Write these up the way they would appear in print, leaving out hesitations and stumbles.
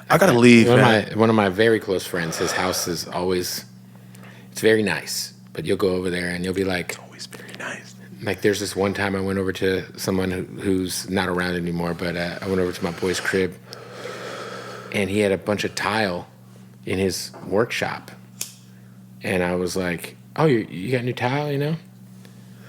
I gotta leave, One of my very close friends, his house is always, it's very nice. But you'll go over there and you'll be like, It's always very nice. Like there's this one time I went over to someone who's not around anymore, but I went over to my boy's crib, and he had a bunch of tile in his workshop, and I was like, "Oh, you got new tile, you know?"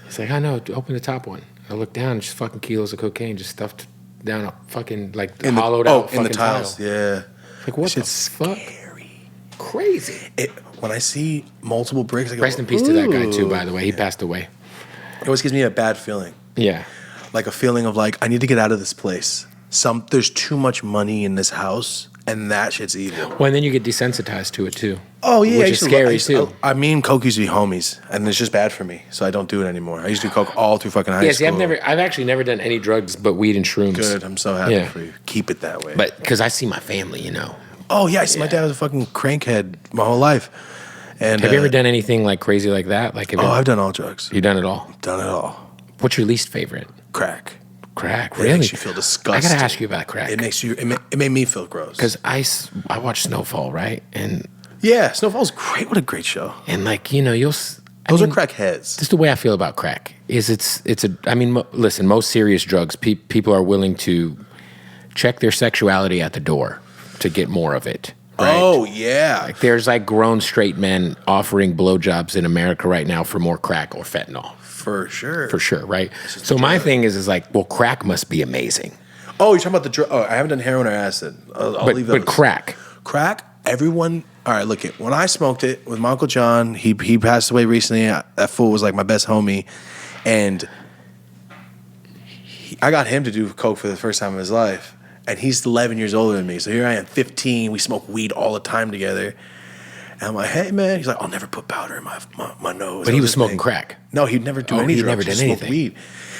He's like, "I know. Open the top one." I looked down, and just fucking kilos of cocaine just stuffed down a fucking like hollowed out fucking in the tiles. tile. Yeah. Like what the fuck? Scary. Crazy. When I see multiple bricks, I go, Rest in peace to that guy too. By the way, he passed away. It always gives me a bad feeling. Yeah. Like a feeling of like, I need to get out of this place. There's too much money in this house, and that shit's evil. Well, and then you get desensitized to it too. Oh yeah, which is scary too. I mean, coke used to be homies, and it's just bad for me, so I don't do it anymore. I used to do coke all through fucking high school. I've actually never done any drugs but weed and shrooms. Good, I'm so happy for you. Keep it that way. But because I see my family, you know. Oh yeah, I see my dad was a fucking crankhead my whole life. And have you ever done anything like crazy like that? Like, I've done all drugs. You've done it all. Done it all. What's your least favorite? Crack. Crack, It really? makes you feel disgusting. I gotta ask you about crack. It makes you. It made me feel gross. Because I watched Snowfall, right? And yeah, Snowfall's great. What a great show. And like, you know, those are crack heads. Just the way I feel about crack is listen, most serious drugs, people are willing to check their sexuality at the door to get more of it. Right? Oh yeah. Like there's like grown straight men offering blowjobs in America right now for more crack or fentanyl. For sure. For sure, right? So my thing is like, well, crack must be amazing. Oh, you're talking about the drug? Oh, I haven't done heroin or acid. I'll leave those. But crack. Crack. Everyone. All right, look it. When I smoked it with my Uncle John, he passed away recently. That fool was like my best homie, and I got him to do coke for the first time in his life. And he's 11 years older than me. So here I am, 15. We smoke weed all the time together. And I'm like, hey, man. He's like, I'll never put powder in my nose. But he was smoking crack. No, he'd never do any drugs. He never did anything. Weed.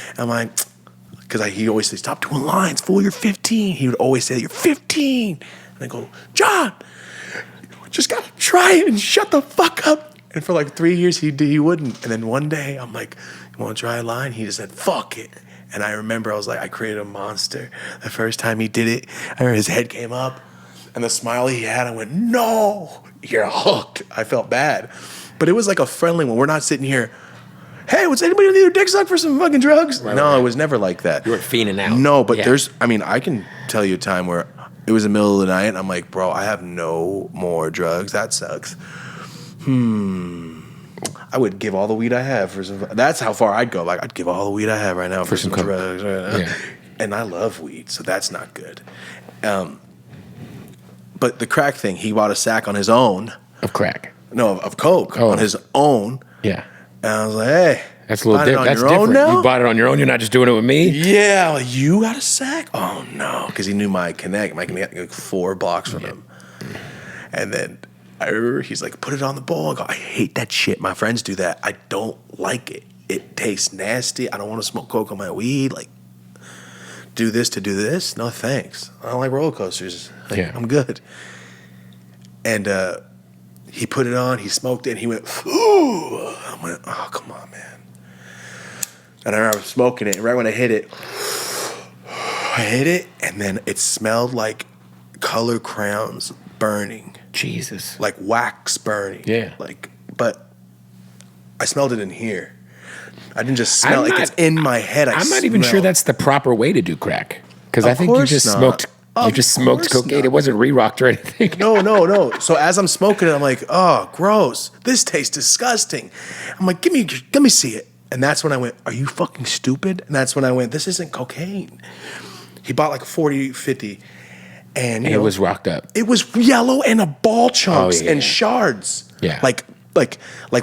And I'm like, because he always said, stop doing lines, fool, you're 15. He would always say, you're 15. And I go, John, just got to try it and shut the fuck up. And for like 3 years, he wouldn't. And then one day, I'm like, you want to try a line? He just said, fuck it. And I remember I was like, I created a monster. The first time he did it, I remember his head came up and the smile he had, I went, no, you're hooked. I felt bad. But it was like a friendly one. We're not sitting here, hey, was anybody need their dick sucked for some fucking drugs? Right, no, right. It was never like that. You were fiending out. No, but I can tell you a time where it was the middle of the night and I'm like, bro, I have no more drugs. That sucks. I would give all the weed I have for some. That's how far I'd go. Like I'd give all the weed I have right now for some drugs. Right now. Yeah. And I love weed, so that's not good. But the crack thing, he bought a sack on his own of crack. No, of coke on his own. Yeah. And I was like, hey, that's a little different. That's different. You bought it on your own. You're not just doing it with me. Yeah, like, you got a sack? Oh no, because he knew my connect. My connect like 4 blocks from him, and then. I remember he's like, put it on the bowl. I go, I hate that shit. My friends do that. I don't like it. It tastes nasty. I don't want to smoke coke on my weed. Like, do this to do this? No, thanks. I don't like roller coasters. Like, I'm good. And he put it on. He smoked it. And he went, ooh. I went, oh, come on, man. And I remember smoking it. And right when I hit it, and then it smelled like color crowns burning. Jesus. Like wax burning. Yeah. But I smelled it in here. I didn't just smell it. It's in my head. I'm not even sure that's the proper way to do crack. Because I think you just smoked cocaine. Not. It wasn't re-rocked or anything. No. So as I'm smoking it, I'm like, oh, gross. This tastes disgusting. I'm like, let me see it. And that's when I went, are you fucking stupid? And that's when I went, this isn't cocaine. He bought like 40, 50. And it was rocked up. It was yellow and a ball chunks and shards. Yeah. Like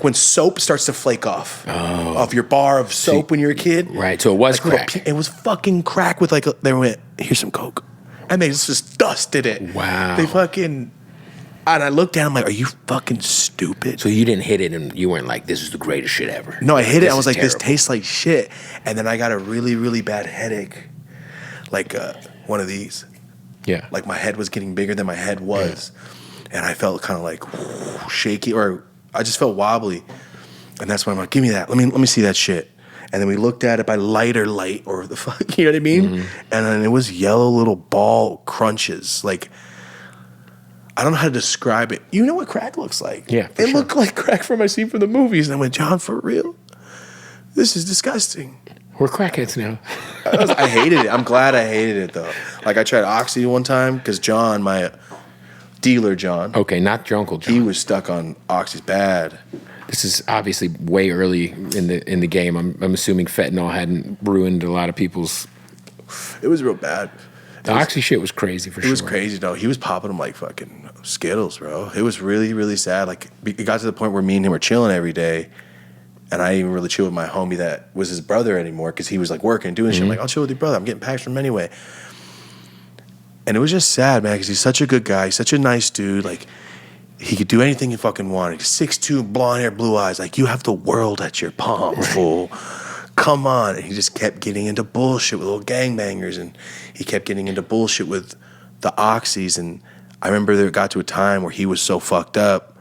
when soap starts to flake off of your bar of soap when you're a kid. Right. So it was crack. It was fucking crack with they went, here's some coke. And they just dusted it. Wow. They fucking, and I looked down, I'm like, are you fucking stupid? So you didn't hit it and you weren't like, this is the greatest shit ever. No, I hit it. I was like, this tastes like shit. And then I got a really, really bad headache. Like one of these. Yeah. Like my head was getting bigger than my head was. Yeah. And I felt kind of like shaky, or I just felt wobbly. And that's when I'm like, give me that. Let me see that shit. And then we looked at it by lighter light or the fuck, you know what I mean? Mm-hmm. And then it was yellow little ball crunches. Like I don't know how to describe it. You know what crack looks like? Yeah, for it sure. looked like crack from I seen from the movies, and I went, John, for real? This is disgusting. We're crackheads now. I hated it. I'm glad I hated it though. Like I tried Oxy one time because John, my dealer John, Okay, not your Uncle John. he was stuck on Oxy's bad. This is obviously way early in the game. I'm assuming fentanyl hadn't ruined a lot of people's. It was real bad. The Oxy shit was crazy for sure. It was crazy though. He was popping them like fucking Skittles, bro. It was really, really sad. Like it got to the point where me and him were chilling every day, and I didn't even really chill with my homie that was his brother anymore because he was like working, doing shit. I'm like, I'll chill with your brother. I'm getting packs from him anyway. And it was just sad, man, because he's such a good guy. He's such a nice dude. Like he could do anything he fucking wanted. He's 6'2", blonde hair, blue eyes. Like you have the world at your palm, fool. Come on. And he just kept getting into bullshit with little gangbangers, and he kept getting into bullshit with the Oxys. And I remember there got to a time where he was so fucked up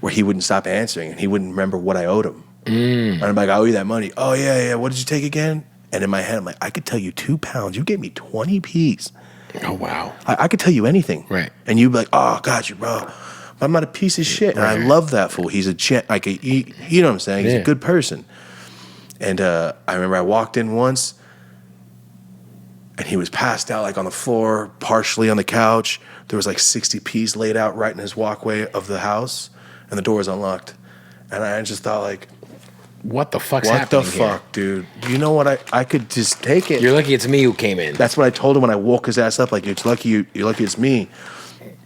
where he wouldn't stop answering, and he wouldn't remember what I owed him. And I'm like, I owe you that money. Oh, yeah. What did you take again? And in my head, I'm like, I could tell you 2 pounds. You gave me 20 P's. Oh, wow. I could tell you anything. Right. And you'd be like, oh, got you, bro. But I'm not a piece of shit. And I love that fool. He's you know what I'm saying? He's a good person. And I remember I walked in once, and he was passed out like on the floor, partially on the couch. There was like 60 P's laid out right in his walkway of the house, and the door was unlocked. And I just thought like, What the fuck's what the happening here? fuck, dude? You know what? I could just take it. You're lucky it's me who came in. That's what I told him when I woke his ass up. Like, you're lucky it's me.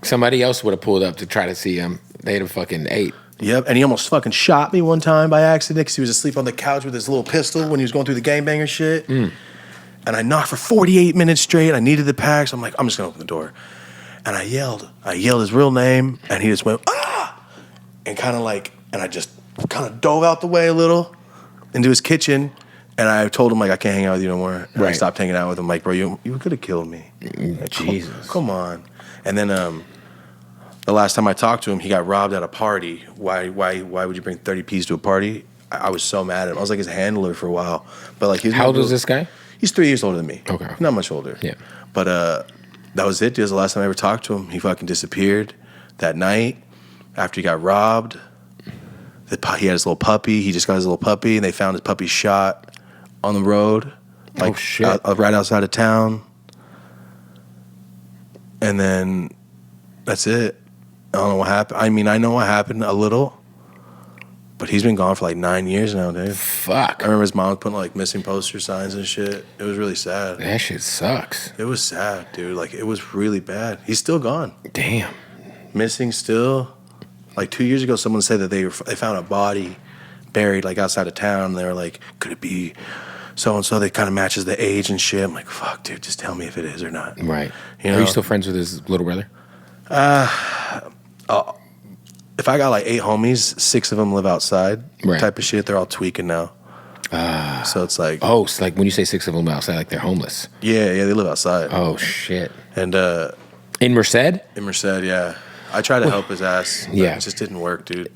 Somebody else would have pulled up to try to see him. They'd have fucking ate. Yep, and he almost fucking shot me one time by accident because he was asleep on the couch with his little pistol when he was going through the gangbanger shit. And I knocked for 48 minutes straight. I needed the packs. I'm like, I'm just gonna open the door. And I yelled his real name, and he just went, ah! And I just kind of dove out the way a little into his kitchen. And I told him, like, I can't hang out with you no more. And I stopped hanging out with him. Like, bro, you could have killed me. Like, Jesus. Come on. And then the last time I talked to him, he got robbed at a party. Why would you bring 30 P's to a party? I was so mad at him. I was like his handler for a while. But like, How old is this guy? He's 3 years older than me. Okay. Not much older. Yeah. But that was it, dude. It was the last time I ever talked to him. He fucking disappeared that night after he got robbed. He had his little puppy. He just got his little puppy, and they found his puppy shot on the road. Like, shit. Right outside of town. And then that's it. I don't know what happened. I mean, I know what happened a little, but he's been gone for like 9 years now, dude. Fuck. I remember his mom putting like missing poster signs and shit. It was really sad. That shit sucks. It was sad, dude. Like, it was really bad. He's still gone. Damn. Missing still. Like 2 years ago, someone said that they found a body buried like outside of town. They were like, could it be so-and-so? That kind of matches the age and shit. I'm like, fuck, dude, just tell me if it is or not. Right. You know? Are you still friends with his little brother? If I got like 8 homies, 6 of them live outside Right. type of shit. They're all tweaking now. So it's like, Oh, it's like when you say 6 of them outside, like they're homeless. yeah, they live outside. Oh, shit. And In Merced? in Merced, yeah. I tried to help his ass. But Yeah. It just didn't work, dude.